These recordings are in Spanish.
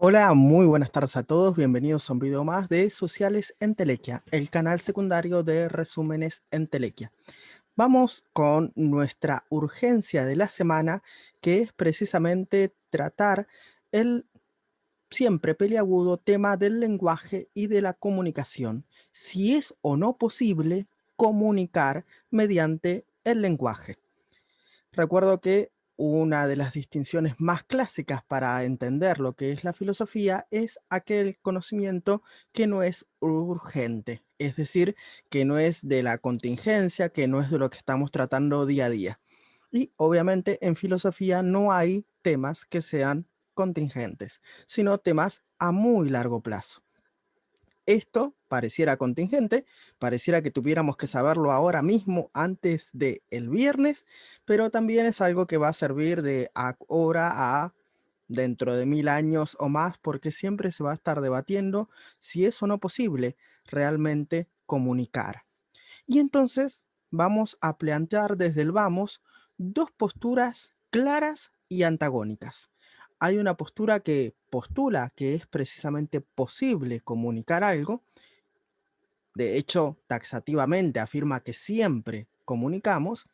Hola, muy buenas tardes a todos. Bienvenidos a un video más de Sociales Entelequia, el canal secundario de resúmenes Entelequia. Vamos con nuestra urgencia de la semana, que es precisamente tratar el siempre peliagudo tema del lenguaje y de la comunicación. Si es o no posible comunicar mediante el lenguaje. Recuerdo que una de las distinciones más clásicas para entender lo que es la filosofía es aquel conocimiento que no es urgente, es decir, que no es de la contingencia, que no es de lo que estamos tratando día a día. Y obviamente en filosofía no hay temas que sean contingentes, sino temas a muy largo plazo. Esto pareciera contingente, pareciera que tuviéramos que saberlo ahora mismo antes del viernes, pero también es algo que va a servir de ahora a dentro de 1000 años o más, porque siempre se va a estar debatiendo si es o no posible realmente comunicar. Y entonces vamos a plantear desde el vamos dos posturas claras y antagónicas. Hay una postura que postula que es precisamente posible comunicar algo, de hecho taxativamente afirma que siempre comunicamos,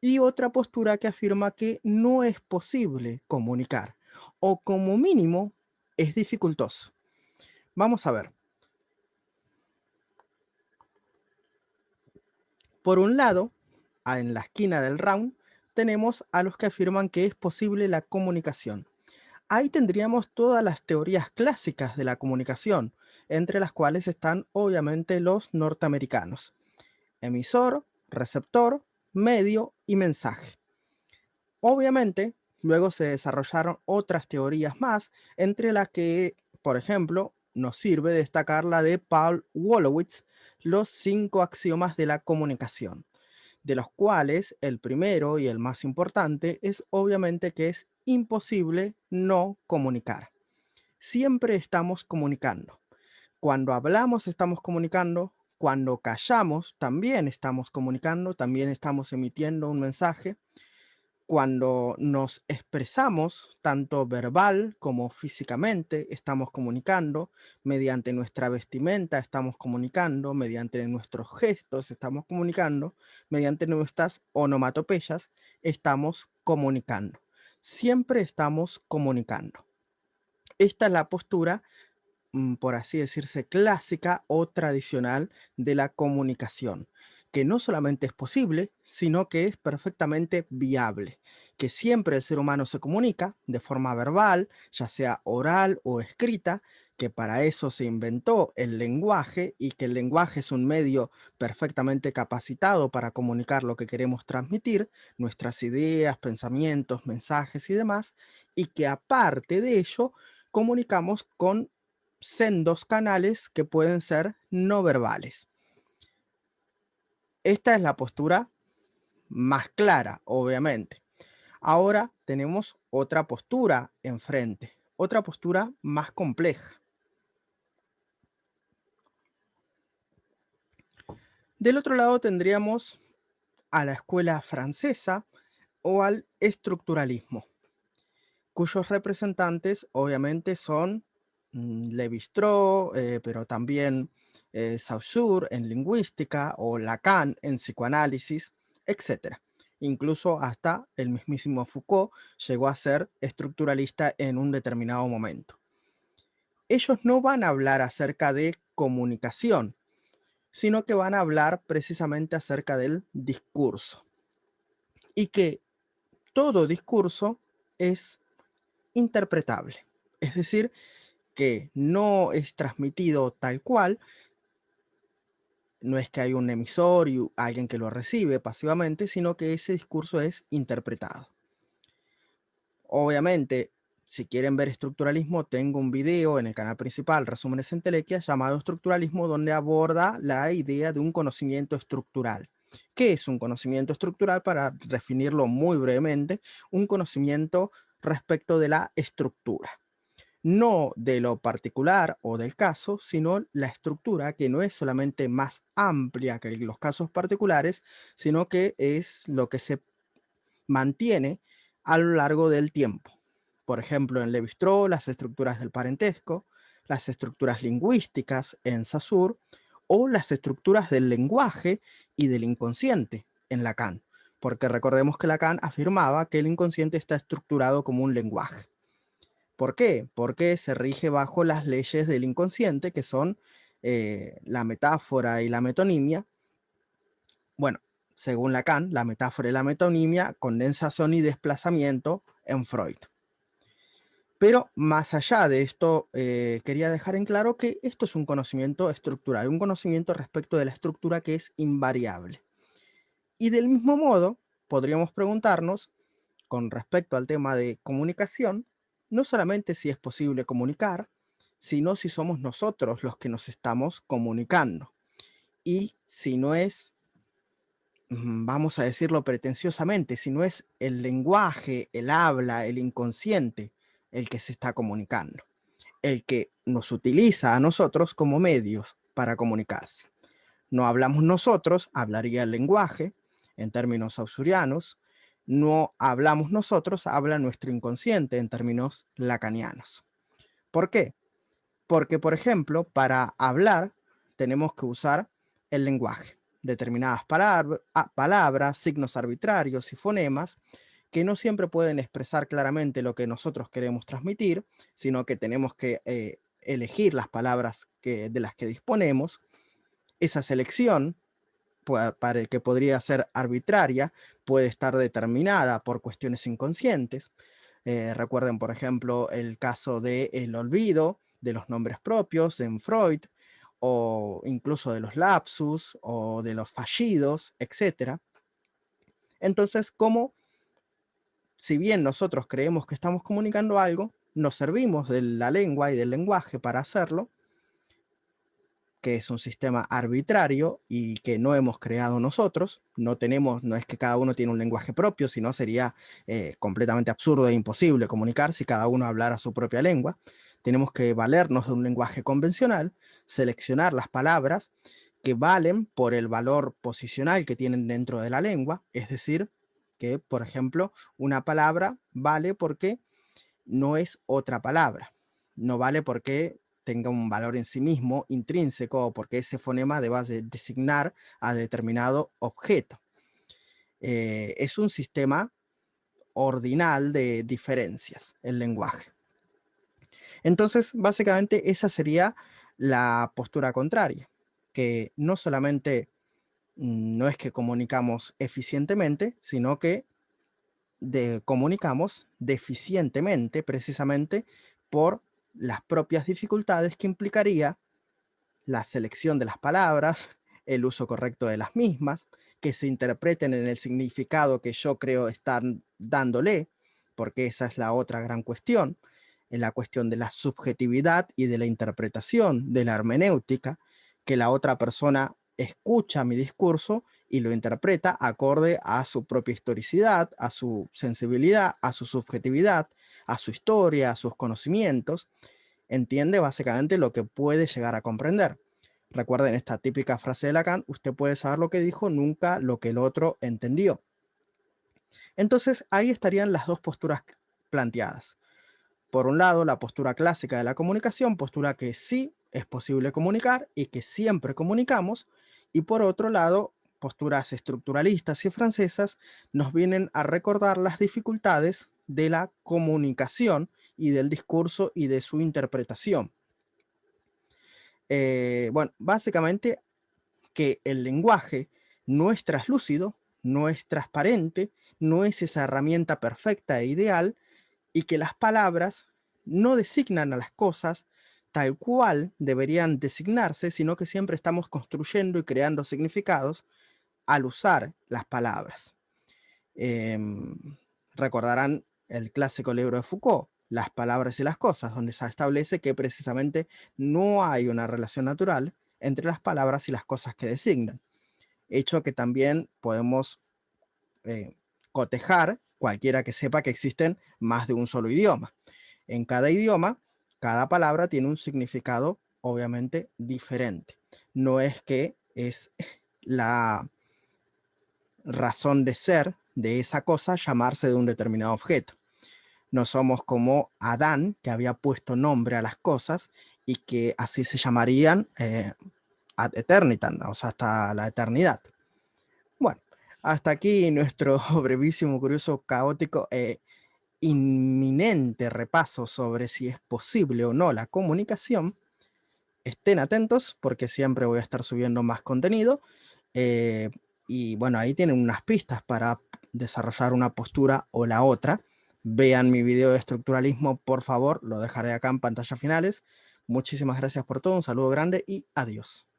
y otra postura que afirma que no es posible comunicar, o como mínimo es dificultoso. Vamos a ver. Por un lado, en la esquina del round, tenemos a los que afirman que es posible la comunicación. Ahí tendríamos todas las teorías clásicas de la comunicación, entre las cuales están obviamente los norteamericanos: emisor, receptor, medio y mensaje. Obviamente, luego se desarrollaron otras teorías más, entre las que, por ejemplo, nos sirve destacar la de Paul Wolowitz, los 5 axiomas de la comunicación, de los cuales el primero y el más importante es obviamente que es imposible no comunicar. Siempre estamos comunicando. Cuando hablamos estamos comunicando, cuando callamos también estamos comunicando, también estamos emitiendo un mensaje. Cuando nos expresamos, tanto verbal como físicamente, estamos comunicando, mediante nuestra vestimenta estamos comunicando, mediante nuestros gestos estamos comunicando, mediante nuestras onomatopeyas estamos comunicando. Siempre estamos comunicando. Esta es la postura, por así decirse, clásica o tradicional de la comunicación, que no solamente es posible, sino que es perfectamente viable, que siempre el ser humano se comunica de forma verbal, ya sea oral o escrita, que para eso se inventó el lenguaje y que el lenguaje es un medio perfectamente capacitado para comunicar lo que queremos transmitir, nuestras ideas, pensamientos, mensajes y demás, y que aparte de ello, comunicamos con sendos canales que pueden ser no verbales. Esta es la postura más clara, obviamente. Ahora tenemos otra postura enfrente, otra postura más compleja. Del otro lado tendríamos a la escuela francesa o al estructuralismo, cuyos representantes obviamente son Lévi-Strauss, pero también Saussure en lingüística o Lacan en psicoanálisis, etcétera. Incluso hasta el mismísimo Foucault llegó a ser estructuralista en un determinado momento. Ellos no van a hablar acerca de comunicación, sino que van a hablar precisamente acerca del discurso, y que todo discurso es interpretable. Es decir, que no es transmitido tal cual, no es que hay un emisor y alguien que lo recibe pasivamente, sino que ese discurso es interpretado. Obviamente, si quieren ver estructuralismo, tengo un video en el canal principal, Resúmenes Entelequia, llamado Estructuralismo, donde aborda la idea de un conocimiento estructural. ¿Qué es un conocimiento estructural? Para definirlo muy brevemente, un conocimiento respecto de la estructura. No de lo particular o del caso, sino la estructura, que no es solamente más amplia que los casos particulares, sino que es lo que se mantiene a lo largo del tiempo. por ejemplo, en Levi-Strauss, las estructuras del parentesco, las estructuras lingüísticas en Saussure, o las estructuras del lenguaje y del inconsciente en Lacan, porque recordemos que Lacan afirmaba que el inconsciente está estructurado como un lenguaje. ¿Por qué? Porque se rige bajo las leyes del inconsciente, que son la metáfora y la metonimia. Bueno, según Lacan, la metáfora y la metonimia, condensación y desplazamiento en Freud. Pero más allá de esto, quería dejar en claro que esto es un conocimiento estructural, un conocimiento respecto de la estructura que es invariable. Y del mismo modo, podríamos preguntarnos, con respecto al tema de comunicación, no solamente si es posible comunicar, sino si somos nosotros los que nos estamos comunicando. Y si no es, vamos a decirlo pretenciosamente, si no es el lenguaje, el habla, el inconsciente el que se está comunicando, el que nos utiliza a nosotros como medios para comunicarse. No hablamos nosotros, hablaría el lenguaje, en términos ausurianos. No hablamos nosotros, habla nuestro inconsciente, en términos lacanianos. ¿Por qué? Porque, por ejemplo, para hablar tenemos que usar el lenguaje, determinadas palabras, signos arbitrarios y fonemas que no siempre pueden expresar claramente lo que nosotros queremos transmitir, sino que tenemos que elegir las palabras de las que disponemos. Esa selección, para que podría ser arbitraria, puede estar determinada por cuestiones inconscientes. Recuerden, por ejemplo, el caso del olvido de los nombres propios en Freud, o incluso de los lapsus, o de los fallidos, etc. Entonces, como si bien nosotros creemos que estamos comunicando algo, nos servimos de la lengua y del lenguaje para hacerlo, que es un sistema arbitrario y que no hemos creado nosotros. No es que cada uno tiene un lenguaje propio, sino sería completamente absurdo e imposible comunicar si cada uno hablara su propia lengua. Tenemos que valernos de un lenguaje convencional, seleccionar las palabras que valen por el valor posicional que tienen dentro de la lengua, es decir, que, por ejemplo, una palabra vale porque no es otra palabra, no vale porque tenga un valor en sí mismo intrínseco o porque ese fonema deba designar a determinado objeto. Es un sistema ordinal de diferencias, el lenguaje. Entonces, básicamente esa sería la postura contraria, que no solamente no es que comunicamos eficientemente, sino que comunicamos deficientemente, precisamente por las propias dificultades que implicaría la selección de las palabras, el uso correcto de las mismas, que se interpreten en el significado que yo creo estar dándole, porque esa es la otra gran cuestión, en la cuestión de la subjetividad y de la interpretación, de la hermenéutica, que la otra persona escucha mi discurso y lo interpreta acorde a su propia historicidad, a su sensibilidad, a su subjetividad, a su historia, a sus conocimientos. Entiende básicamente lo que puede llegar a comprender. Recuerden esta típica frase de Lacan: usted puede saber lo que dijo, nunca lo que el otro entendió. Entonces ahí estarían las dos posturas planteadas. Por un lado, la postura clásica de la comunicación, postura que sí es posible comunicar y que siempre comunicamos, y por otro lado, posturas estructuralistas y francesas nos vienen a recordar las dificultades de la comunicación y del discurso y de su interpretación. Bueno, básicamente que el lenguaje no es traslúcido, no es transparente, no es esa herramienta perfecta e ideal, y que las palabras no designan a las cosas tal cual deberían designarse, sino que siempre estamos construyendo y creando significados al usar las palabras. Recordarán el clásico libro de Foucault, Las palabras y las cosas, donde se establece que precisamente no hay una relación natural entre las palabras y las cosas que designan, hecho que también podemos cotejar cualquiera que sepa que existen más de un solo idioma. En cada idioma, cada palabra tiene un significado obviamente diferente. No es que es la razón de ser de esa cosa llamarse de un determinado objeto. No somos como Adán, que había puesto nombre a las cosas y que así se llamarían ad eternitam, o sea, hasta la eternidad. Bueno, hasta aquí nuestro brevísimo, curioso, caótico e inminente repaso sobre si es posible o no la comunicación. Estén atentos porque siempre voy a estar subiendo más contenido. eh, y bueno, ahí tienen unas pistas para desarrollar una postura o la otra. Vean mi video de estructuralismo, por favor, lo dejaré acá en pantalla finales. Muchísimas gracias por todo, un saludo grande y adiós.